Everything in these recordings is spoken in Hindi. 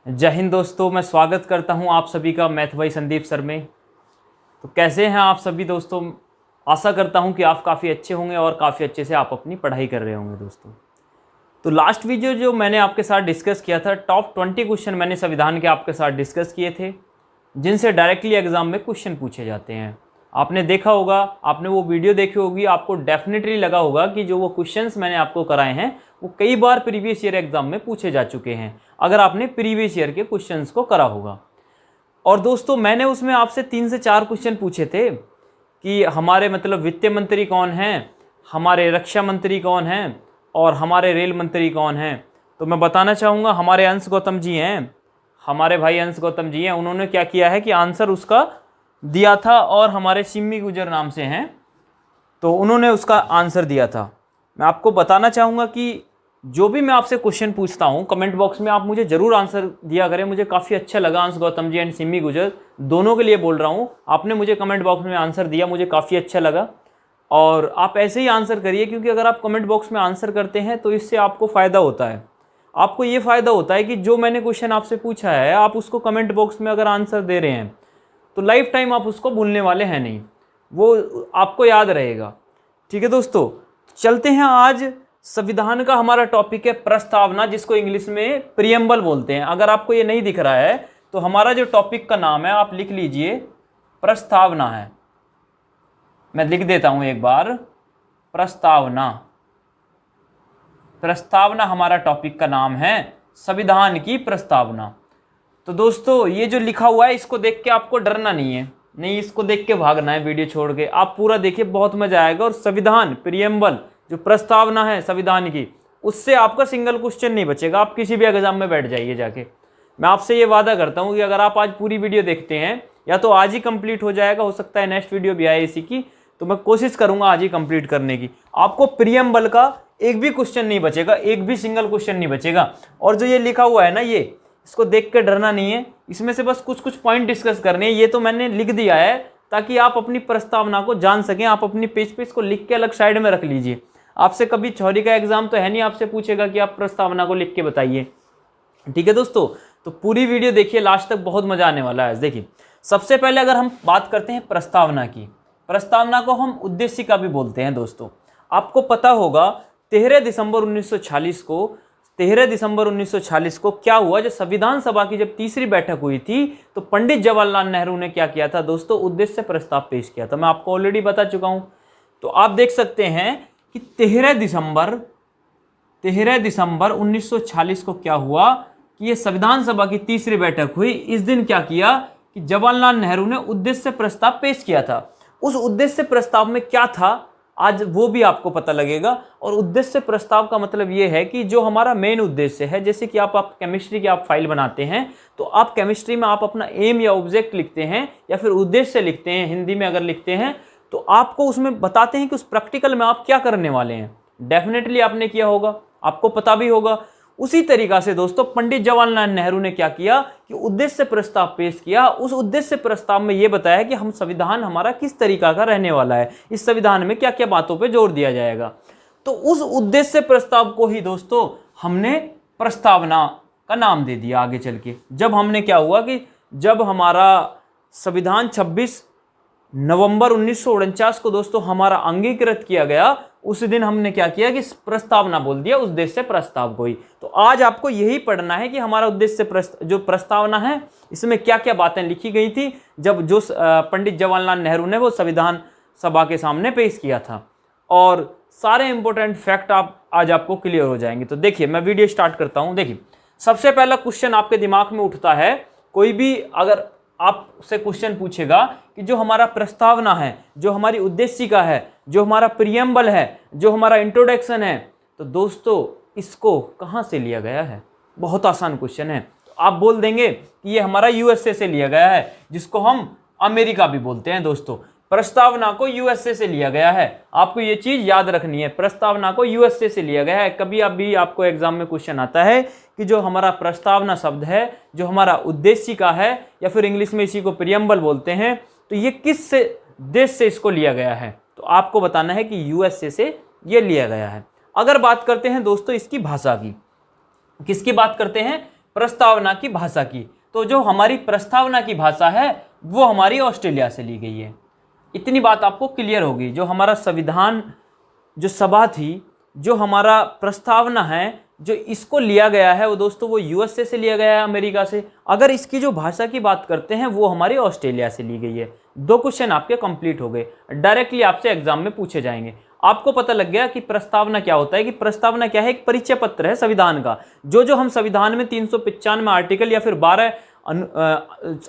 जय हिंद दोस्तों, मैं स्वागत करता हूं आप सभी का मैथ भाई संदीप सर में। तो कैसे हैं आप सभी दोस्तों? आशा करता हूं कि आप काफ़ी अच्छे होंगे और काफ़ी अच्छे से आप अपनी पढ़ाई कर रहे होंगे दोस्तों। तो लास्ट वीडियो जो मैंने आपके साथ डिस्कस किया था, टॉप 20 क्वेश्चन मैंने संविधान के आपके साथ डिस्कस किए थे, जिनसे डायरेक्टली एग्जाम में क्वेश्चन पूछे जाते हैं। आपने देखा होगा, आपने वो वीडियो देखी होगी, आपको डेफिनेटली लगा होगा कि जो वो क्वेश्चंस मैंने आपको कराए हैं वो कई बार प्रीवियस ईयर एग्जाम में पूछे जा चुके हैं, अगर आपने प्रीवियस ईयर के क्वेश्चंस को करा होगा। और दोस्तों, मैंने उसमें आपसे 3 से 4 क्वेश्चन पूछे थे कि हमारे मतलब वित्त मंत्री कौन हैं, हमारे रक्षा मंत्री कौन हैं और हमारे रेल मंत्री कौन हैं। तो मैं बताना चाहूँगा, हमारे अंश गौतम जी हैं, हमारे भाई अंश गौतम जी हैं। उन्होंने क्या किया है कि आंसर उसका दिया था और हमारे सिम्मी गुजर नाम से हैं, तो उन्होंने उसका आंसर दिया था। मैं आपको बताना चाहूँगा कि जो भी मैं आपसे क्वेश्चन पूछता हूँ कमेंट बॉक्स में आप मुझे ज़रूर आंसर दिया करें। मुझे काफ़ी अच्छा लगा, अंश गौतम जी एंड सिम्मी गुजर दोनों के लिए बोल रहा हूँ, आपने मुझे कमेंट बॉक्स में आंसर दिया, मुझे काफ़ी अच्छा लगा। और आप ऐसे ही आंसर करिए, क्योंकि अगर आप कमेंट बॉक्स में आंसर करते हैं तो इससे आपको फ़ायदा होता है। आपको ये फ़ायदा होता है कि जो मैंने क्वेश्चन आपसे पूछा है, आप उसको कमेंट बॉक्स में अगर आंसर दे रहे हैं तो लाइफ टाइम आप उसको भूलने वाले हैं नहीं, वो आपको याद रहेगा। ठीक है दोस्तों, चलते हैं। आज संविधान का हमारा टॉपिक है प्रस्तावना, जिसको इंग्लिश में प्रीएम्बल बोलते हैं। अगर आपको ये नहीं दिख रहा है तो हमारा जो टॉपिक का नाम है आप लिख लीजिए, प्रस्तावना है। मैं लिख देता हूं एक बार, प्रस्तावना। प्रस्तावना हमारा टॉपिक का नाम है, संविधान की प्रस्तावना। तो दोस्तों, ये जो लिखा हुआ है इसको देख के आपको डरना नहीं है, नहीं इसको देख के भागना है वीडियो छोड़ के। आप पूरा देखिए, बहुत मजा आएगा। और संविधान प्रीएम्बल जो प्रस्तावना है संविधान की, उससे आपका सिंगल क्वेश्चन नहीं बचेगा। आप किसी भी एग्जाम में बैठ जाइए जाके, मैं आपसे ये वादा करता हूँ कि अगर आप आज पूरी वीडियो देखते हैं, या तो आज ही कंप्लीट हो जाएगा, हो सकता है नेक्स्ट वीडियो भी आए इसी की, तो मैं कोशिश करूंगा आज ही कंप्लीट करने की। आपको प्रीएम्बल का एक भी क्वेश्चन नहीं बचेगा, एक भी सिंगल क्वेश्चन नहीं बचेगा। और जो ये लिखा हुआ है ना, ये इसको देख के डरना नहीं है, इसमें से बस कुछ कुछ पॉइंट डिस्कस करने हैं। ये तो मैंने लिख दिया है ताकि आप अपनी प्रस्तावना को जान सकें। आप अपनी पेज पे इसको लिख के अलग साइड में रख लीजिए। आपसे कभी थ्योरी का एग्जाम तो है नहीं, आपसे पूछेगा कि आप प्रस्तावना को लिख के बताइए। ठीक है दोस्तों, तो पूरी वीडियो देखिए लास्ट तक, बहुत मजा आने वाला है। देखिए, सबसे पहले अगर हम बात करते हैं प्रस्तावना की, प्रस्तावना को हम उद्देशिका भी बोलते हैं दोस्तों। आपको पता होगा 13 दिसंबर 1946 को क्या हुआ, जब संविधान सभा की जब तीसरी बैठक हुई थी, तो पंडित जवाहरलाल नेहरू ने क्या किया था दोस्तों, उद्देश्य प्रस्ताव पेश किया था। मैं आपको ऑलरेडी बता चुका हूं। तो आप देख सकते हैं कि 13 दिसंबर 1946 को क्या हुआ कि ये संविधान सभा की तीसरी बैठक हुई। इस दिन क्या किया कि जवाहरलाल नेहरू ने उद्देश्य प्रस्ताव पेश किया था। उस उद्देश्य प्रस्ताव में क्या था, आज वो भी आपको पता लगेगा। और उद्देश्य प्रस्ताव का मतलब ये है कि जो हमारा मेन उद्देश्य है, जैसे कि आप केमिस्ट्री की आप फाइल बनाते हैं, तो आप केमिस्ट्री में आप अपना एम या ऑब्जेक्ट लिखते हैं या फिर उद्देश्य लिखते हैं, हिंदी में अगर लिखते हैं, तो आपको उसमें बताते हैं कि उस प्रैक्टिकल में आप क्या करने वाले हैं। डेफिनेटली आपने किया होगा, आपको पता भी होगा। उसी तरीका से दोस्तों पंडित जवाहरलाल नेहरू ने क्या किया कि उद्देश्य प्रस्ताव पेश किया। उस उद्देश्य प्रस्ताव में यह बताया कि हम संविधान हमारा किस तरीका का रहने वाला है, इस संविधान में क्या क्या बातों पे जोर दिया जाएगा। तो उस उद्देश्य प्रस्ताव को ही दोस्तों हमने प्रस्तावना का नाम दे दिया आगे चल के। जब हमने क्या हुआ कि जब हमारा संविधान 26 नवंबर 1949 को दोस्तों हमारा अंगीकृत किया गया, उस दिन हमने क्या किया कि प्रस्तावना बोल दिया उद्देश्य प्रस्ताव को ही। तो आज आपको यही पढ़ना है कि हमारा उद्देश्य जो प्रस्तावना है, इसमें क्या क्या बातें लिखी गई थी जब जो पंडित जवाहरलाल नेहरू ने वो संविधान सभा के सामने पेश किया था। और सारे इंपॉर्टेंट फैक्ट आज आपको क्लियर हो जाएंगे। तो देखिए, मैं वीडियो स्टार्ट करता हूं। देखिए, सबसे पहला क्वेश्चन आपके दिमाग में उठता है, कोई भी अगर आपसे क्वेश्चन पूछेगा कि जो हमारा प्रस्तावना है, जो हमारी उद्देशिका है, जो हमारा प्रीएम्बल है, जो हमारा इंट्रोडक्शन है, तो दोस्तों इसको कहां से लिया गया है। बहुत आसान क्वेश्चन है। तो आप बोल देंगे कि ये हमारा यूएसए से लिया गया है, जिसको हम अमेरिका भी बोलते हैं दोस्तों। प्रस्तावना को यूएसए से लिया गया है, आपको ये चीज याद रखनी है, प्रस्तावना को यूएसए से लिया गया है। कभी अभी आपको एग्जाम में क्वेश्चन आता है कि जो हमारा प्रस्तावना शब्द है, जो हमारा उद्देशिका है, या फिर इंग्लिश में इसी को प्रीएम्बल बोलते हैं, तो ये किस देश से इसको लिया गया है, तो आपको बताना है कि यूएसए से ये लिया गया है। अगर बात करते हैं दोस्तों इसकी भाषा की, किसकी बात करते हैं, प्रस्तावना की भाषा की। तो जो हमारी प्रस्तावना की भाषा है वो हमारी ऑस्ट्रेलिया से ली गई है। इतनी बात आपको क्लियर होगी। जो हमारा संविधान जो सभा थी, जो हमारा प्रस्तावना है, जो इसको लिया गया है वो दोस्तों वो यूएसए से लिया गया है, अमेरिका से। अगर इसकी जो भाषा की बात करते हैं वो हमारी ऑस्ट्रेलिया से ली गई है। 2 क्वेश्चन आपके कंप्लीट हो गए, डायरेक्टली आपसे एग्जाम में पूछे जाएंगे। आपको पता लग गया कि प्रस्तावना क्या होता है, कि प्रस्तावना क्या है, एक परिचय पत्र है संविधान का। जो हम संविधान में 395 आर्टिकल या फिर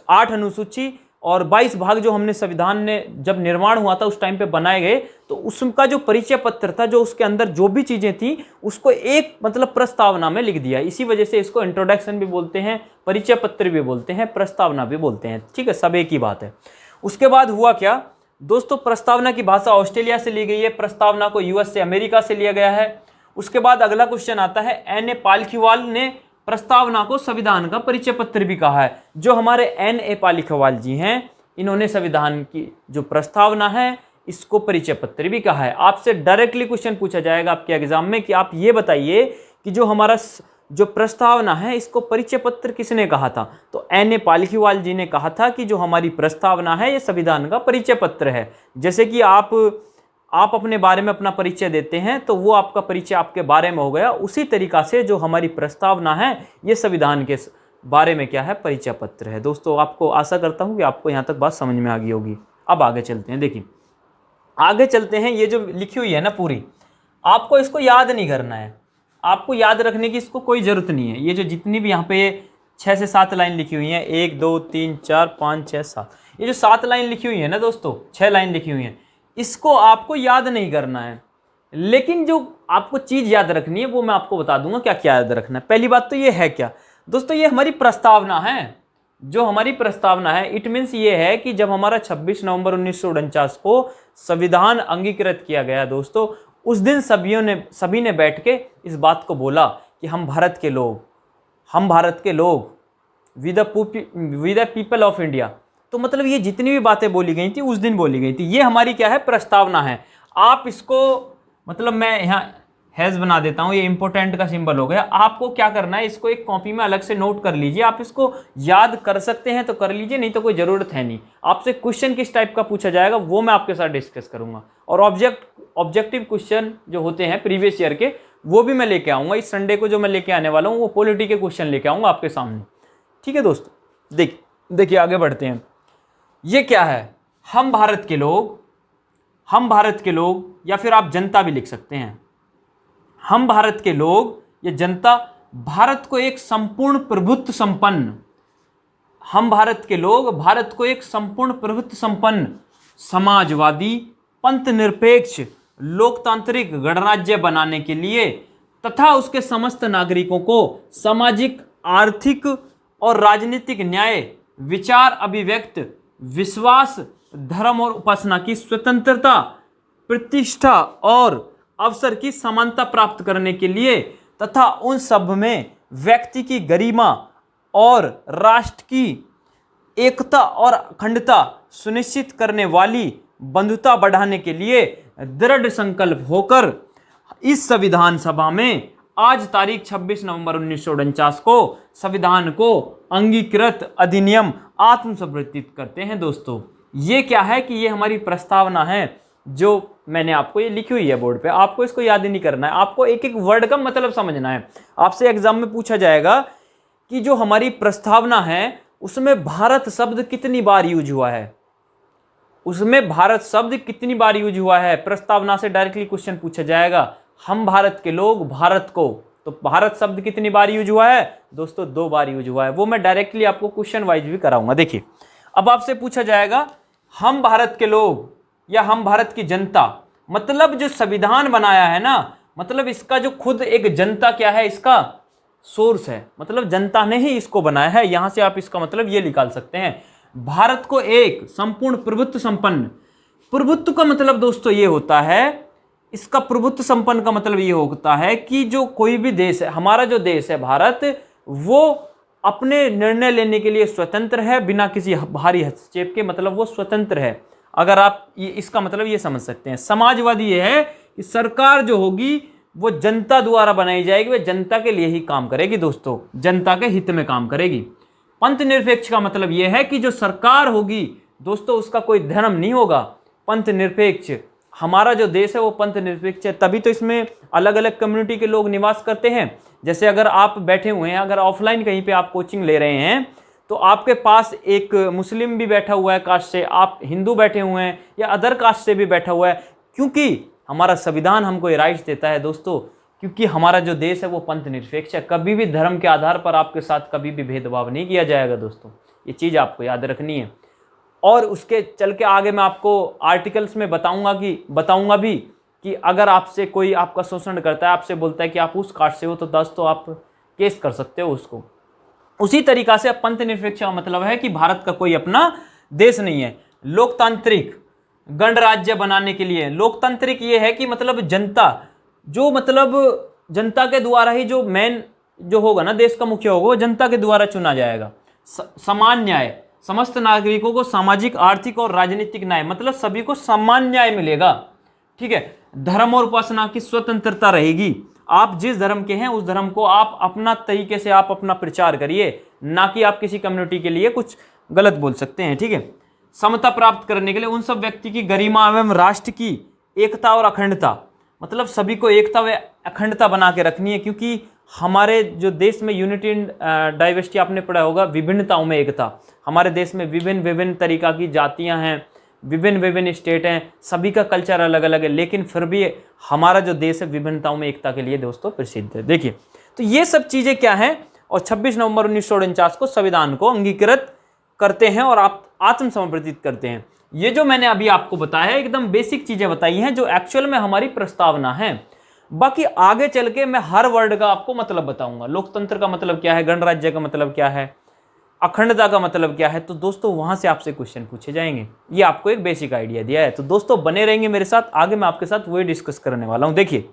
8 अनुसूची और 22 भाग जो हमने संविधान ने जब निर्माण हुआ था उस टाइम पे बनाए गए, तो उसका जो परिचय पत्र था, जो उसके अंदर जो भी चीजें थी उसको एक मतलब प्रस्तावना में लिख दिया। इसी वजह से इसको इंट्रोडक्शन भी बोलते हैं, परिचय पत्र भी बोलते हैं, प्रस्तावना भी बोलते हैं। ठीक है, सब एक ही बात है। उसके बाद हुआ क्या दोस्तों, प्रस्तावना की भाषा ऑस्ट्रेलिया से ली गई है, प्रस्तावना को यूएस से, अमेरिका से लिया गया है। उसके बाद अगला क्वेश्चन आता है, एन ए पालखीवाल ने प्रस्तावना को संविधान का परिचय पत्र भी कहा है। जो हमारे एन ए पालखीवाल जी हैं, इन्होंने संविधान की जो प्रस्तावना है इसको परिचय पत्र भी कहा है। आपसे डायरेक्टली क्वेश्चन पूछा जाएगा आपके एग्जाम में कि आप ये बताइए कि जो हमारा जो प्रस्तावना है इसको परिचय पत्र किसने कहा था। तो एन ए पालखीवाल जी ने कहा था कि जो हमारी प्रस्तावना है ये संविधान का परिचय पत्र है। जैसे कि आप अपने बारे में अपना परिचय देते हैं तो वो आपका परिचय आपके बारे में हो गया, उसी तरीका से जो हमारी प्रस्तावना है ये संविधान के बारे में क्या है, परिचय पत्र है। दोस्तों आपको आशा करता हूँ कि आपको यहाँ तक बात समझ में आ गई होगी। अब आगे चलते हैं। देखिए आगे चलते हैं, ये जो लिखी हुई है ना पूरी, आपको इसको याद नहीं करना है, आपको याद रखने की इसको कोई ज़रूरत नहीं है। ये जो जितनी भी यहाँ पे 6 से 7 लाइन लिखी हुई हैं, 1 2 3 4 5 6 7, ये जो 7 लाइन लिखी हुई है ना दोस्तों, 6 लाइन लिखी हुई हैं, इसको आपको याद नहीं करना है। लेकिन जो आपको चीज़ याद रखनी है वो मैं आपको बता दूंगा क्या क्या याद रखना है। पहली बात तो ये है क्या दोस्तों, ये हमारी प्रस्तावना है। जो हमारी प्रस्तावना है इट मीन्स ये है कि जब हमारा 26 नवंबर 1949 को संविधान अंगीकृत किया गया दोस्तों, उस दिन सभी ने बैठ के इस बात को बोला कि हम भारत के लोग we the people of India. तो मतलब ये जितनी भी बातें बोली गई थी उस दिन बोली गई थी, ये हमारी क्या है, प्रस्तावना है। आप इसको मतलब मैं यहाँ हैज बना देता हूँ, ये इंपॉर्टेंट का सिंबल हो गया। आपको क्या करना है, इसको एक कॉपी में अलग से नोट कर लीजिए। आप इसको याद कर सकते हैं तो कर लीजिए, नहीं तो कोई ज़रूरत है नहीं। आपसे क्वेश्चन किस टाइप का पूछा जाएगा वो मैं आपके साथ डिस्कस करूँगा, और ऑब्जेक्टिव क्वेश्चन जो होते हैं प्रीवियस ईयर के वो भी मैं लेके आऊँगा। इस संडे को जो मैं लेके आने वाला हूँ वो पॉलिटी के क्वेश्चन लेके आऊँगा आपके सामने। ठीक है दोस्तों, देखिए आगे बढ़ते हैं। ये क्या है, हम भारत के लोग, या फिर आप जनता भी लिख सकते हैं। हम भारत के लोग या जनता भारत को एक संपूर्ण प्रभुत्व संपन्न समाजवादी पंथ निरपेक्ष लोकतांत्रिक गणराज्य बनाने के लिए तथा उसके समस्त नागरिकों को सामाजिक, आर्थिक और राजनीतिक न्याय, विचार अभिव्यक्त, विश्वास, धर्म और उपासना की स्वतंत्रता, प्रतिष्ठा और अवसर की समानता प्राप्त करने के लिए तथा उन सब में व्यक्ति की गरिमा और राष्ट्र की एकता और अखंडता सुनिश्चित करने वाली बंधुता बढ़ाने के लिए दृढ़ संकल्प होकर इस संविधान सभा में आज तारीख 26 नवंबर 1949 को संविधान को अंगीकृत अधिनियम आत्मसमर्पित करते हैं। दोस्तों ये क्या है कि ये हमारी प्रस्तावना है जो मैंने आपको ये लिखी हुई है बोर्ड पे। आपको इसको याद ही नहीं करना है, आपको एक एक वर्ड का मतलब समझना है। आपसे एग्जाम में पूछा जाएगा कि जो हमारी प्रस्तावना है उसमें भारत शब्द कितनी बार यूज हुआ है, उसमें भारत शब्द कितनी बार यूज हुआ है। प्रस्तावना से डायरेक्टली क्वेश्चन पूछा जाएगा, हम भारत के लोग भारत को, तो भारत शब्द कितनी बार यूज हुआ है दोस्तों, 2 बार यूज हुआ है। वो मैं डायरेक्टली आपको क्वेश्चन वाइज भी कराऊंगा। देखिए अब आपसे पूछा जाएगा हम भारत के लोग या हम भारत की जनता, मतलब जो संविधान बनाया है ना, मतलब इसका जो खुद एक जनता क्या है, इसका सोर्स है, मतलब जनता ने ही इसको बनाया है। यहां से आप इसका मतलब ये निकाल सकते हैं, भारत को एक संपूर्ण प्रभुत्व संपन्न, प्रभुत्व का मतलब दोस्तों ये होता है, इसका प्रभुत्व संपन्न का मतलब ये होता है कि जो कोई भी देश है, हमारा जो देश है भारत, वो अपने निर्णय लेने के लिए स्वतंत्र है बिना किसी बाहरी हस्तक्षेप के, मतलब वो स्वतंत्र है। अगर आप इसका मतलब ये समझ सकते हैं। समाजवादी ये है कि सरकार जो होगी वो जनता द्वारा बनाई जाएगी, वह जनता के लिए ही काम करेगी दोस्तों, जनता के हित में काम करेगी। पंथ निरपेक्ष का मतलब यह है कि जो सरकार होगी दोस्तों उसका कोई धर्म नहीं होगा। पंथ निरपेक्ष, हमारा जो देश है वो पंथ निरपेक्ष है, तभी तो इसमें अलग अलग कम्युनिटी के लोग निवास करते हैं। जैसे अगर आप बैठे हुए हैं, अगर ऑफलाइन कहीं पे आप कोचिंग ले रहे हैं तो आपके पास एक मुस्लिम भी बैठा हुआ है कास्ट से, आप हिंदू बैठे हुए हैं या अदर कास्ट से भी बैठा हुआ है, क्योंकि हमारा संविधान हमको ये राइट्स देता है दोस्तों, क्योंकि हमारा जो देश है वो पंथ निरपेक्ष है। कभी भी धर्म के आधार पर आपके साथ कभी भी भेदभाव नहीं किया जाएगा दोस्तों, ये चीज़ आपको याद रखनी है। और उसके चल के आगे मैं आपको आर्टिकल्स में बताऊंगा भी कि अगर आपसे कोई आपका शोषण करता है, आपसे बोलता है कि आप उस कास्ट से हो, तो दोस्तों आप केस कर सकते हो उसको। उसी तरीका से पंथ निरपेक्ष का मतलब है कि भारत का कोई अपना देश नहीं है। लोकतांत्रिक, गणराज्य बनाने के लिए लोकतांत्रिक ये है कि मतलब जनता, जो मतलब जनता के द्वारा ही जो मेन जो होगा ना, देश का मुखिया होगा, वो जनता के द्वारा चुना जाएगा। समान न्याय, समस्त नागरिकों को सामाजिक, आर्थिक और राजनीतिक न्याय, मतलब सभी को समान न्याय मिलेगा। ठीक है। धर्म और उपासना की स्वतंत्रता रहेगी। आप जिस धर्म के हैं उस धर्म को आप अपना तरीके से आप अपना प्रचार करिए, ना कि आप किसी कम्युनिटी के लिए कुछ गलत बोल सकते हैं। ठीक है। समता प्राप्त करने के लिए उन सब व्यक्ति की गरिमा एवं राष्ट्र की एकता और अखंडता, मतलब सभी को एकता व अखंडता बना के रखनी है, क्योंकि हमारे जो देश में यूनिटी इन डाइवर्सिटी आपने पढ़ा होगा, विभिन्नताओं में एकता। हमारे देश में विभिन्न विभिन्न तरीका की जातियां हैं, विभिन्न विभिन्न स्टेट हैं, सभी का कल्चर अलग अलग है, लेकिन फिर भी हमारा जो देश है विभिन्नताओं में एकता के लिए दोस्तों प्रसिद्ध है। देखिए, तो ये सब चीज़ें क्या हैं, और 26 नवंबर 1949 को संविधान को अंगीकृत करते हैं और आप आत्मसमर्पित करते हैं। ये जो मैंने अभी आपको बताया एकदम बेसिक चीज़ें बताई हैं जो एक्चुअल में हमारी प्रस्तावना है। बाकी आगे चल के मैं हर वर्ड का आपको मतलब बताऊंगा। लोकतंत्र का मतलब क्या है, गणराज्य का मतलब क्या है, अखंडता का मतलब क्या है, तो दोस्तों वहां से आपसे क्वेश्चन पूछे जाएंगे। ये आपको एक बेसिक आइडिया दिया है, तो दोस्तों बने रहेंगे मेरे साथ, आगे मैं आपके साथ वही डिस्कस करने वाला हूं। देखिए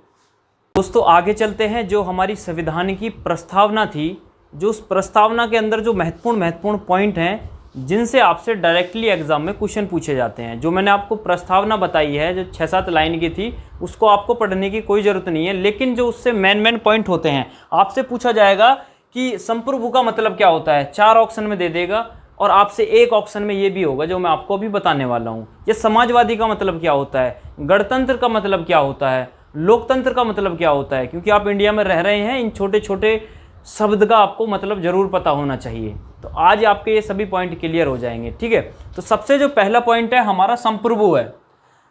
दोस्तों, आगे चलते हैं। जो हमारी संविधान की प्रस्तावना थी, जो उस प्रस्तावना के अंदर जो महत्वपूर्ण पॉइंट हैं जिनसे आपसे डायरेक्टली एग्जाम में क्वेश्चन पूछे जाते हैं। जो मैंने आपको प्रस्तावना बताई है जो 6-7 लाइन की थी, उसको आपको पढ़ने की कोई ज़रूरत नहीं है, लेकिन जो उससे मेन पॉइंट होते हैं आपसे पूछा जाएगा कि संप्रभु का मतलब क्या होता है। 4 ऑप्शन में दे देगा और आपसे एक ऑप्शन में ये भी होगा जो मैं आपको अभी बताने वाला हूँ। ये समाजवादी का मतलब क्या होता है, गणतंत्र का मतलब क्या होता है, लोकतंत्र का मतलब क्या होता है, क्योंकि आप इंडिया में रह रहे हैं, इन छोटे छोटे शब्द का आपको मतलब ज़रूर पता होना चाहिए। तो आज आपके ये सभी पॉइंट क्लियर हो जाएंगे। ठीक है। तो सबसे जो पहला पॉइंट है हमारा संप्रभु है।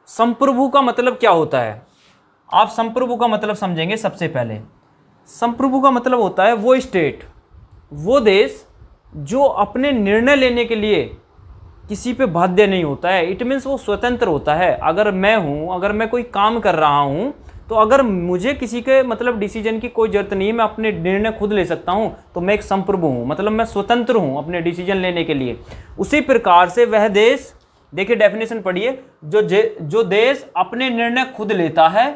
संप्रभु का मतलब क्या होता है, आप संप्रभु का मतलब समझेंगे। सबसे पहले संप्रभु का मतलब होता है वो स्टेट, वो देश जो अपने निर्णय लेने के लिए किसी पे बाध्य नहीं होता है। इट मीन्स वो स्वतंत्र होता है। अगर मैं कोई काम कर रहा हूँ तो अगर मुझे किसी के मतलब डिसीजन की कोई जरूरत नहीं है, मैं अपने निर्णय खुद ले सकता हूँ, तो मैं एक संप्रभु हूँ, मतलब मैं स्वतंत्र हूँ अपने डिसीजन लेने के लिए। उसी प्रकार से वह देश, देखिए डेफिनेशन पढ़िए, जो देश अपने निर्णय खुद लेता है,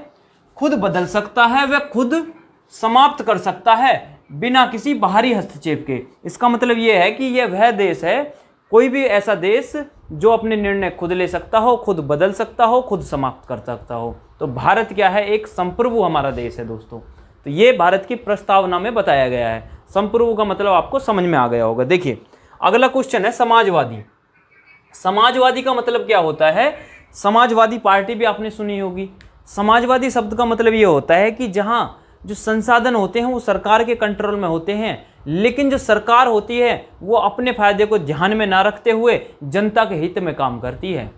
खुद बदल सकता है, वह खुद समाप्त कर सकता है बिना किसी बाहरी हस्तक्षेप के। इसका मतलब यह है कि यह वह देश है, कोई भी ऐसा देश जो अपने निर्णय खुद ले सकता हो, खुद बदल सकता हो, खुद समाप्त कर सकता हो। तो भारत क्या है, एक संप्रभु हमारा देश है दोस्तों। तो ये भारत की प्रस्तावना में बताया गया है। संप्रभु का मतलब आपको समझ में आ गया होगा। देखिए अगला क्वेश्चन है समाजवादी। समाजवादी का मतलब क्या होता है, समाजवादी पार्टी भी आपने सुनी होगी। समाजवादी शब्द का मतलब ये होता है कि जहाँ जो संसाधन होते हैं वो सरकार के कंट्रोल में होते हैं, लेकिन जो सरकार होती है वो अपने फायदे को ध्यान में ना रखते हुए जनता के हित में काम करती है।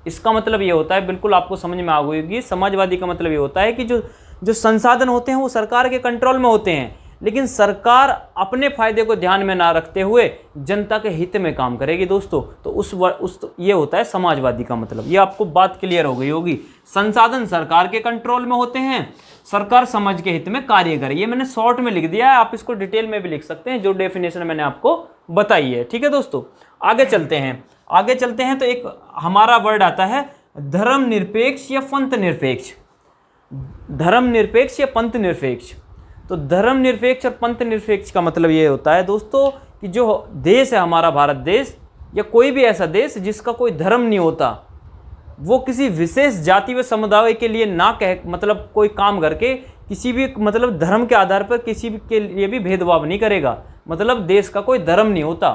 इसका मतलब ये होता है, बिल्कुल आपको समझ में आ गई होगी। समाजवादी का मतलब ये होता है कि जो संसाधन होते हैं वो सरकार के कंट्रोल में होते हैं, लेकिन सरकार अपने फायदे को ध्यान में ना रखते हुए जनता के हित में काम करेगी दोस्तों। तो ये होता है समाजवादी का मतलब। ये आपको बात क्लियर हो गई होगी। संसाधन सरकार के कंट्रोल में होते हैं, सरकार समाज के हित में कार्य करे। ये मैंने शॉर्ट में लिख दिया है, आप इसको डिटेल में भी लिख सकते हैं, जो डेफिनेशन मैंने आपको बताई है। ठीक है दोस्तों, आगे चलते हैं। तो एक हमारा वर्ड आता है धर्मनिरपेक्ष या पंथ निरपेक्ष। धर्मनिरपेक्ष या पंथ निरपेक्ष। तो धर्मनिरपेक्ष और पंथ निरपेक्ष का मतलब ये होता है दोस्तों कि जो देश है हमारा भारत देश, या कोई भी ऐसा देश जिसका कोई धर्म नहीं होता, वो किसी विशेष जाति व समुदाय के लिए ना कह मतलब कोई काम करके किसी भी मतलब धर्म के आधार पर किसी के लिए भी भेदभाव नहीं करेगा, मतलब देश का कोई धर्म नहीं होता।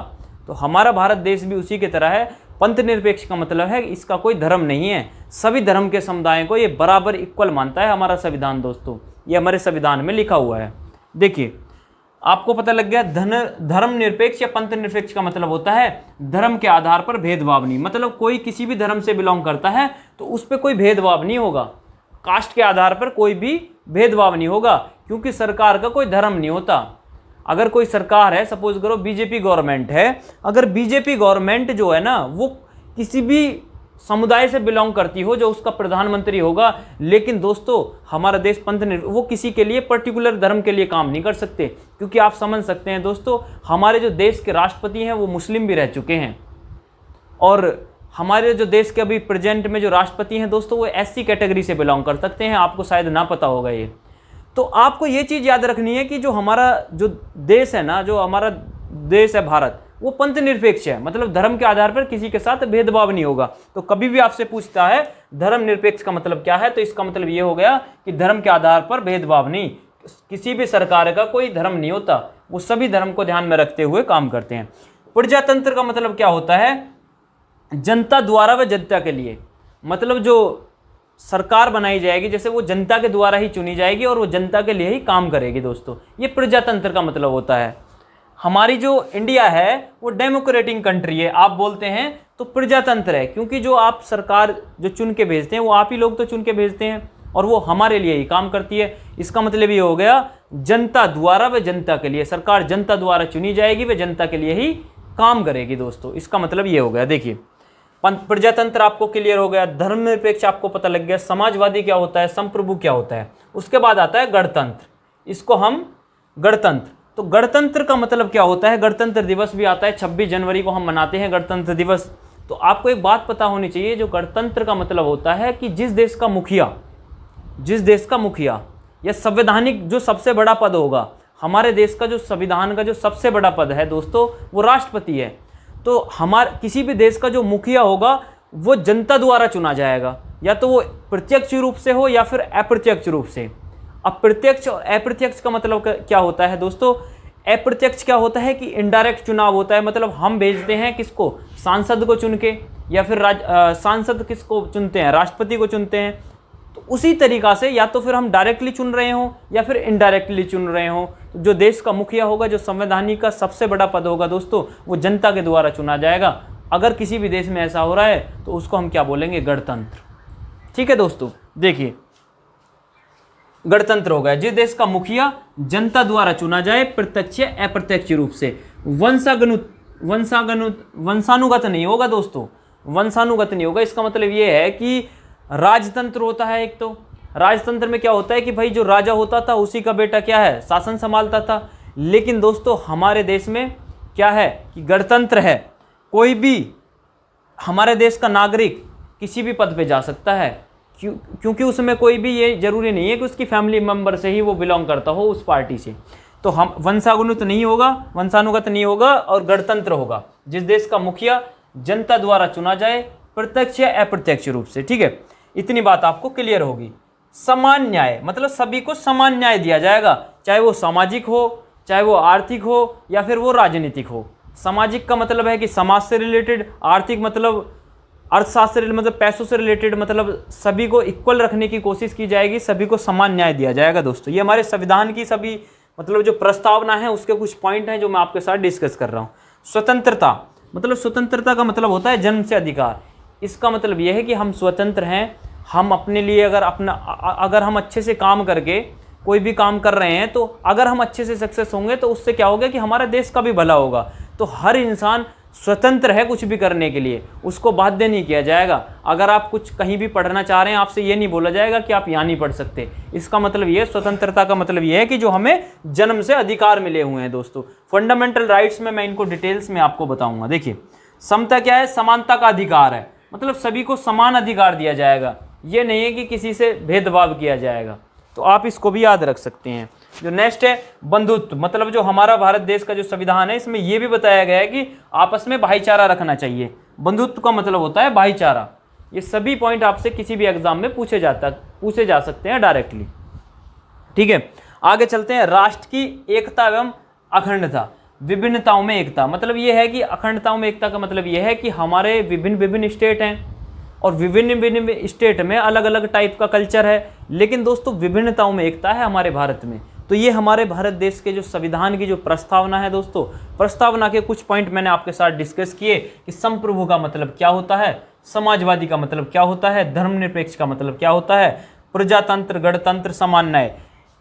तो हमारा भारत देश भी उसी की तरह है। पंथ निरपेक्ष का मतलब है इसका कोई धर्म नहीं है, सभी धर्म के समुदायों को ये बराबर इक्वल मानता है हमारा संविधान दोस्तों, ये हमारे संविधान में लिखा हुआ है। देखिए आपको पता लग गया धर्म निरपेक्ष या पंथ निरपेक्ष का मतलब होता है धर्म के आधार पर भेदभाव नहीं, मतलब कोई किसी भी धर्म से बिलोंग करता है तो उस पर कोई भेदभाव नहीं होगा, कास्ट के आधार पर कोई भी भेदभाव नहीं होगा, क्योंकि सरकार का कोई धर्म नहीं होता। अगर कोई सरकार है, सपोज करो बीजेपी गवर्नमेंट है, अगर बीजेपी गवर्नमेंट जो है ना वो किसी भी समुदाय से बिलोंग करती हो जो उसका प्रधानमंत्री होगा, लेकिन दोस्तों हमारा देश वो किसी के लिए पर्टिकुलर धर्म के लिए काम नहीं कर सकते, क्योंकि आप समझ सकते हैं दोस्तों हमारे जो देश के राष्ट्रपति हैं वो मुस्लिम भी रह चुके हैं, और हमारे जो देश के अभी प्रेजेंट में जो राष्ट्रपति हैं दोस्तों वो एससी कैटेगरी से बिलोंग कर सकते हैं, आपको शायद ना पता होगा ये। तो आपको ये चीज़ याद रखनी है कि जो हमारा जो देश है ना, जो हमारा देश है भारत, वो पंथ निरपेक्ष है, मतलब धर्म के आधार पर किसी के साथ भेदभाव नहीं होगा। तो कभी भी आपसे पूछता है धर्म निरपेक्ष का मतलब क्या है, तो इसका मतलब ये हो गया कि धर्म के आधार पर भेदभाव नहीं, किसी भी सरकार का कोई धर्म नहीं होता, वो सभी धर्म को ध्यान में रखते हुए काम करते हैं। प्रजातंत्र का मतलब क्या होता है, जनता द्वारा व जनता के लिए, मतलब जो सरकार बनाई जाएगी जैसे वो जनता के द्वारा ही चुनी जाएगी और वो जनता के लिए ही काम करेगी दोस्तों, ये प्रजातंत्र का मतलब होता है। हमारी जो इंडिया है वो डेमोक्रेटिक कंट्री है, आप बोलते हैं तो प्रजातंत्र है, क्योंकि जो आप सरकार जो चुन के भेजते हैं वो आप ही लोग तो चुन के भेजते हैं और वो हमारे लिए ही काम करती है। इसका मतलब ये हो गया जनता द्वारा व जनता के लिए, सरकार जनता द्वारा चुनी जाएगी व जनता के लिए ही काम करेगी दोस्तों, इसका मतलब ये हो गया। देखिए प्रजातंत्र आपको क्लियर हो गया, धर्मनिरपेक्ष आपको पता लग गया, समाजवादी क्या होता है, संप्रभु क्या होता है। उसके बाद आता है गणतंत्र, इसको हम गणतंत्र, तो गणतंत्र का मतलब क्या होता है, गणतंत्र दिवस भी आता है 26 जनवरी को हम मनाते हैं गणतंत्र दिवस। तो आपको एक बात पता होनी चाहिए, जो गणतंत्र का मतलब होता है कि जिस देश का मुखिया या संवैधानिक जो सबसे बड़ा पद होगा, हमारे देश का जो संविधान का जो सबसे बड़ा पद है दोस्तों वो राष्ट्रपति है। तो किसी भी देश का जो मुखिया होगा वो जनता द्वारा चुना जाएगा, या तो वो प्रत्यक्ष रूप से हो या फिर अप्रत्यक्ष रूप से। अब प्रत्यक्ष और अप्रत्यक्ष का मतलब क्या होता है दोस्तों, अप्रत्यक्ष क्या होता है कि इनडायरेक्ट चुनाव होता है, मतलब हम भेजते हैं किसको, सांसद को चुन के, या फिर सांसद किसको चुनते हैं, राष्ट्रपति को चुनते हैं। तो उसी तरीक़ा से या तो फिर हम डायरेक्टली चुन रहे हों या फिर इनडायरेक्टली चुन रहे हों, तो जो देश का मुखिया होगा, जो संवैधानिक का सबसे बड़ा पद होगा दोस्तों, वो जनता के द्वारा चुना जाएगा। अगर किसी भी देश में ऐसा हो रहा है तो उसको हम क्या बोलेंगे, गणतंत्र। ठीक है दोस्तों, देखिए गणतंत्र हो गया जिस देश का मुखिया जनता द्वारा चुना जाए प्रत्यक्ष या अप्रत्यक्ष रूप से। वंशानुगत नहीं होगा दोस्तों, वंशानुगत नहीं होगा। इसका मतलब ये है कि राजतंत्र होता है एक, तो राजतंत्र में क्या होता है कि भाई जो राजा होता था उसी का बेटा क्या है, शासन संभालता था। लेकिन दोस्तों हमारे देश में क्या है कि गणतंत्र है, कोई भी हमारे देश का नागरिक किसी भी पद पे जा सकता है, क्योंकि उसमें कोई भी ये जरूरी नहीं है कि उसकी फैमिली मेंबर से ही वो बिलोंग करता हो उस पार्टी से। तो हम वंशानुगत नहीं होगा और गणतंत्र होगा जिस देश का मुखिया जनता द्वारा चुना जाए प्रत्यक्ष या अप्रत्यक्ष रूप से। ठीक है, इतनी बात आपको क्लियर होगी। समान न्याय मतलब सभी को समान न्याय दिया जाएगा, चाहे वो सामाजिक हो, चाहे वो आर्थिक हो, या फिर वो राजनीतिक हो। सामाजिक का मतलब है कि समाज से रिलेटेड, आर्थिक मतलब अर्थशास्त्र से मतलब पैसों से रिलेटेड, मतलब सभी को इक्वल रखने की कोशिश की जाएगी, सभी को समान न्याय दिया जाएगा दोस्तों। ये हमारे संविधान की सभी मतलब जो प्रस्तावना है उसके कुछ पॉइंट हैं जो मैं आपके साथ डिस्कस कर रहा हूँ। स्वतंत्रता मतलब स्वतंत्रता का मतलब होता है जन्म से अधिकार। इसका मतलब यह है कि हम स्वतंत्र हैं, हम अपने लिए अगर हम अच्छे से काम करके कोई भी काम कर रहे हैं, तो अगर हम अच्छे से सक्सेस होंगे तो उससे क्या होगा कि हमारा देश का भी भला होगा। तो हर इंसान स्वतंत्र है कुछ भी करने के लिए, उसको बाध्य नहीं किया जाएगा। अगर आप कुछ कहीं भी पढ़ना चाह रहे हैं, आपसे ये नहीं बोला जाएगा कि आप यहाँ नहीं पढ़ सकते। इसका मतलब ये, स्वतंत्रता का मतलब ये है कि जो हमें जन्म से अधिकार मिले हुए हैं दोस्तों। फंडामेंटल राइट्स में मैं इनको डिटेल्स में आपको बताऊंगा। देखिए समता क्या है, समानता का अधिकार है, मतलब सभी को समान अधिकार दिया जाएगा। ये नहीं है कि किसी से भेदभाव किया जाएगा, तो आप इसको भी याद रख सकते हैं। जो नेक्स्ट है बंधुत्व, मतलब जो हमारा भारत देश का जो संविधान है इसमें यह भी बताया गया है कि आपस में भाईचारा रखना चाहिए। बंधुत्व का मतलब होता है भाईचारा। ये सभी पॉइंट आपसे किसी भी एग्जाम में पूछे जा सकते हैं डायरेक्टली। ठीक है, आगे चलते हैं। राष्ट्र की एकता एवं अखंडता, विभिन्नताओं में एकता, मतलब ये है कि अखंडताओं में एकता का मतलब ये है कि हमारे विभिन्न विभिन्न स्टेट हैं और विभिन्न विभिन्न स्टेट में अलग अलग टाइप का कल्चर है, लेकिन दोस्तों विभिन्नताओं में एकता है हमारे भारत में। तो ये हमारे भारत देश के जो संविधान की जो प्रस्तावना है दोस्तों, प्रस्तावना के कुछ पॉइंट मैंने आपके साथ डिस्कस किए कि संप्रभु का मतलब क्या होता है, समाजवादी का मतलब क्या होता है, धर्मनिरपेक्ष का मतलब क्या होता है, प्रजातंत्र, गणतंत्र, समान न्याय।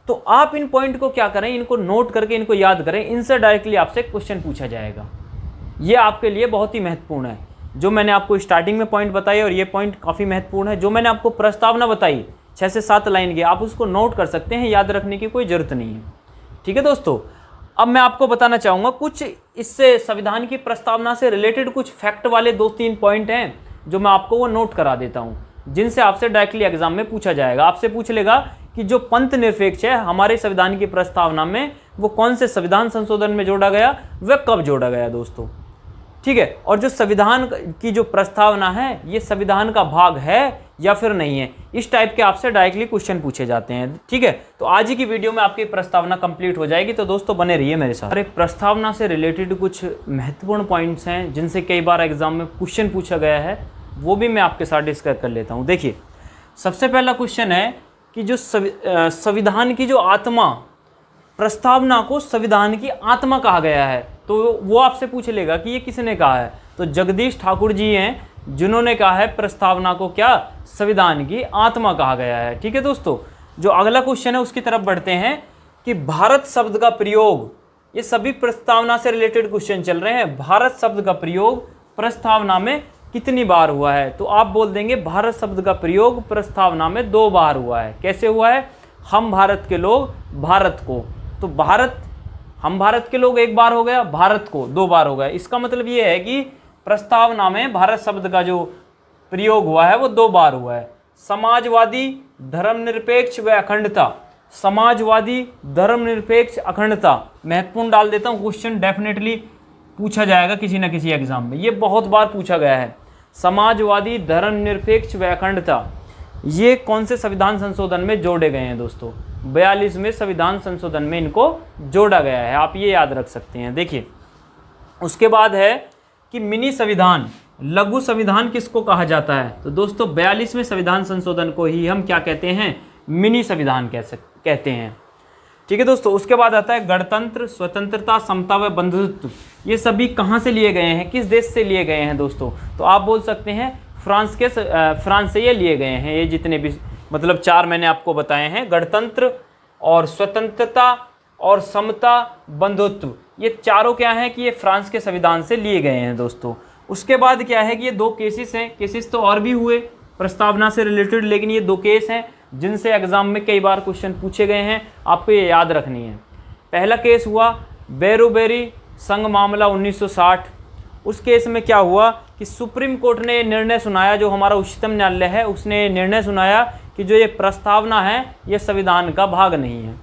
तो आप इन पॉइंट को क्या करें, इनको नोट करके इनको याद करें, इनसे डायरेक्टली आपसे क्वेश्चन पूछा जाएगा। ये आपके लिए बहुत ही महत्वपूर्ण है। जो मैंने आपको स्टार्टिंग में पॉइंट बताए और ये पॉइंट काफ़ी महत्वपूर्ण है। जो मैंने आपको प्रस्तावना बताई 6 से 7 लाइन की, आप उसको नोट कर सकते हैं, याद रखने की कोई ज़रूरत नहीं है। ठीक है दोस्तों, अब मैं आपको बताना चाहूँगा कुछ इससे संविधान की प्रस्तावना से रिलेटेड कुछ फैक्ट वाले 2-3 पॉइंट हैं जो मैं आपको वो नोट करा देता हूँ, जिनसे आपसे डायरेक्टली एग्जाम में पूछा जाएगा। आपसे पूछ लेगा कि जो पंथ निरपेक्ष है हमारे संविधान की प्रस्तावना में, वो कौन से संविधान संशोधन में जोड़ा गया, वह कब जोड़ा गया दोस्तों। ठीक है, और जो संविधान की जो प्रस्तावना है ये संविधान का भाग है या फिर नहीं है, इस टाइप के आपसे डायरेक्टली क्वेश्चन पूछे जाते हैं। ठीक है, तो आज ही की वीडियो में आपकी प्रस्तावना कंप्लीट हो जाएगी, तो दोस्तों बने रहिए मेरे साथ। अरे प्रस्तावना से रिलेटेड कुछ महत्वपूर्ण पॉइंट्स हैं जिनसे कई बार एग्जाम में क्वेश्चन पूछा गया है, वो भी मैं आपके साथ डिस्कस कर लेता हूँ। देखिए, सबसे पहला क्वेश्चन है कि जो संविधान की जो आत्मा, प्रस्तावना को संविधान की आत्मा कहा गया है, तो वो आपसे पूछ लेगा कि ये किसने कहा है। तो जगदीश ठाकुर जी हैं जिन्होंने कहा है प्रस्तावना को क्या, संविधान की आत्मा कहा गया है। ठीक है दोस्तों, जो अगला क्वेश्चन है उसकी तरफ बढ़ते हैं कि भारत शब्द का प्रयोग, ये सभी प्रस्तावना से रिलेटेड क्वेश्चन चल रहे हैं। भारत शब्द का प्रयोग प्रस्तावना में कितनी बार हुआ है, तो आप बोल देंगे भारत शब्द का प्रयोग प्रस्तावना में 2 बार हुआ है। कैसे हुआ है, हम भारत के लोग भारत को, तो भारत, हम भारत के लोग 1 बार हो गया, भारत को 2 बार हो गया। इसका मतलब ये है कि प्रस्तावना में भारत शब्द का जो प्रयोग हुआ है वो 2 बार हुआ है। समाजवादी, धर्मनिरपेक्ष व अखंडता, समाजवादी, धर्मनिरपेक्ष, अखंडता, महत्वपूर्ण डाल देता हूँ, क्वेश्चन डेफिनेटली पूछा जाएगा किसी न किसी एग्जाम में, ये बहुत बार पूछा गया है। समाजवादी, धर्मनिरपेक्ष व अखंडता, ये कौन से संविधान संशोधन में जोड़े गए हैं दोस्तों, 42वें संविधान संशोधन में इनको जोड़ा गया है, आप ये याद रख सकते हैं। देखिए, उसके बाद है कि मिनी संविधान, लघु संविधान किसको कहा जाता है, तो दोस्तों 42वें संविधान संशोधन को ही हम क्या कहते हैं, मिनी संविधान कहते हैं। ठीक है दोस्तों, उसके बाद आता है गणतंत्र, स्वतंत्रता, समता व बंधुत्व, ये सभी कहाँ से लिए गए हैं, किस देश से लिए गए हैं दोस्तों, तो आप बोल सकते हैं फ्रांस से ये लिए गए हैं। ये जितने भी मतलब 4 मैंने आपको बताए हैं, गणतंत्र और स्वतंत्रता और समता, बंधुत्व, ये चारों क्या हैं कि ये फ्रांस के संविधान से लिए गए हैं दोस्तों। उसके बाद क्या है कि ये 2 केसेस हैं, केसेस तो और भी हुए प्रस्तावना से रिलेटेड, लेकिन ये 2 केस हैं जिनसे एग्जाम में कई बार क्वेश्चन पूछे गए हैं, आपको ये याद रखनी है। पहला केस हुआ बेरोबेरी संघ मामला 1960। उस केस में क्या हुआ कि सुप्रीम कोर्ट ने निर्णय सुनाया, जो हमारा उच्चतम न्यायालय है उसने निर्णय सुनाया कि जो ये प्रस्तावना है ये संविधान का भाग नहीं है।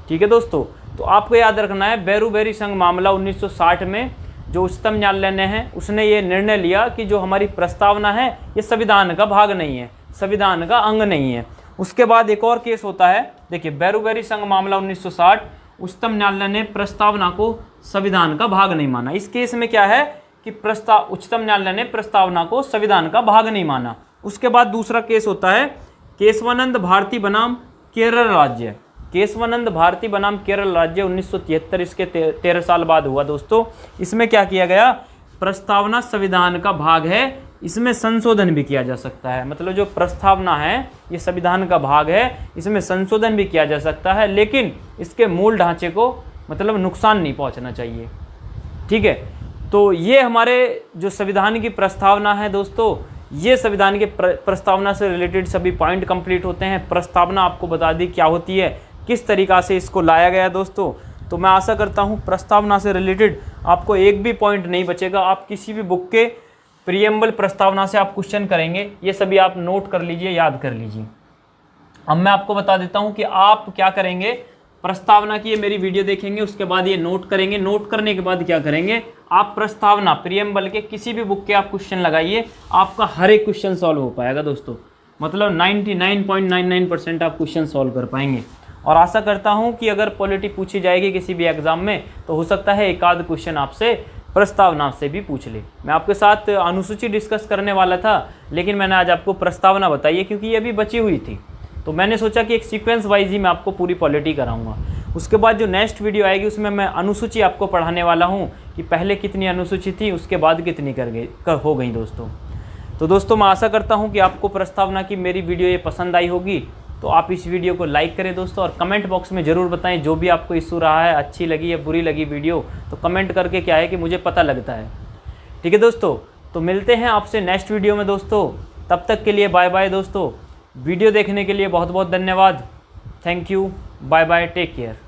ठीक है दोस्तों, तो आपको याद रखना है बेरोबेरी संघ मामला 1960 में जो उच्चतम न्यायालय ने है उसने ये निर्णय लिया कि जो हमारी प्रस्तावना है ये संविधान का भाग नहीं है, संविधान का अंग नहीं है। उसके बाद एक और केस होता है, देखिए बेरोबेरी संघ मामला 1960, उच्चतम न्यायालय ने प्रस्तावना को संविधान का भाग नहीं माना। इस केस में क्या है कि उच्चतम न्यायालय ने प्रस्तावना को संविधान का भाग नहीं माना। उसके बाद दूसरा केस होता है केशवानंद भारती बनाम केरल राज्य, केशवानंद भारती बनाम केरल राज्य 1973, इसके 13 साल बाद हुआ दोस्तों। इसमें क्या किया गया, प्रस्तावना संविधान का भाग है, इसमें संशोधन भी किया जा सकता है, मतलब जो प्रस्तावना है ये संविधान का भाग है, इसमें संशोधन भी किया जा सकता है, लेकिन इसके मूल ढांचे को मतलब नुकसान नहीं पहुंचना चाहिए। ठीक है, तो ये हमारे जो संविधान की प्रस्तावना है दोस्तों, ये संविधान के प्रस्तावना से रिलेटेड सभी पॉइंट कंप्लीट होते हैं। प्रस्तावना आपको बता दी क्या होती है, किस तरीक़ा से इसको लाया गया दोस्तों। तो मैं आशा करता हूँ प्रस्तावना से रिलेटेड आपको एक भी पॉइंट नहीं बचेगा। आप किसी भी बुक के प्रीएम्बल प्रस्तावना से आप क्वेश्चन करेंगे, ये सभी आप नोट कर लीजिए, याद कर लीजिए। अब मैं आपको बता देता हूँ कि आप क्या करेंगे, प्रस्तावना की ये मेरी वीडियो देखेंगे, उसके बाद ये नोट करेंगे, नोट करने के बाद क्या करेंगे, आप प्रस्तावना प्रीएम्बल के किसी भी बुक के आप क्वेश्चन लगाइए, आपका हर एक क्वेश्चन सॉल्व हो पाएगा दोस्तों, मतलब 99.99% आप क्वेश्चन सॉल्व कर पाएंगे। और आशा करता हूं कि अगर पॉलिटी पूछी जाएगी किसी भी एग्ज़ाम में तो हो सकता है एक आध क्वेश्चन आपसे प्रस्तावना से भी पूछ ले। मैं आपके साथ अनुसूची डिस्कस करने वाला था, लेकिन मैंने आज आपको प्रस्तावना बताई है क्योंकि ये अभी बची हुई थी। तो मैंने सोचा कि एक सीक्वेंस वाइज ही मैं आपको पूरी पॉलिटी कराऊंगा। उसके बाद जो नेक्स्ट वीडियो आएगी उसमें मैं अनुसूची आपको पढ़ाने वाला हूँ कि पहले कितनी अनुसूची थी, उसके बाद कितनी हो गई दोस्तों। तो दोस्तों मैं आशा करता हूँ कि आपको प्रस्तावना की मेरी वीडियो ये पसंद आई होगी। तो आप इस वीडियो को लाइक करें दोस्तों, और कमेंट बॉक्स में ज़रूर बताएं जो भी आपको इशू रहा है, अच्छी लगी या बुरी लगी वीडियो, तो कमेंट करके क्या है कि मुझे पता लगता है। ठीक है दोस्तों, तो मिलते हैं आपसे नेक्स्ट वीडियो में दोस्तों। तब तक के लिए बाय बाय दोस्तों। वीडियो देखने के लिए बहुत बहुत धन्यवाद। Thank you, bye bye, take care.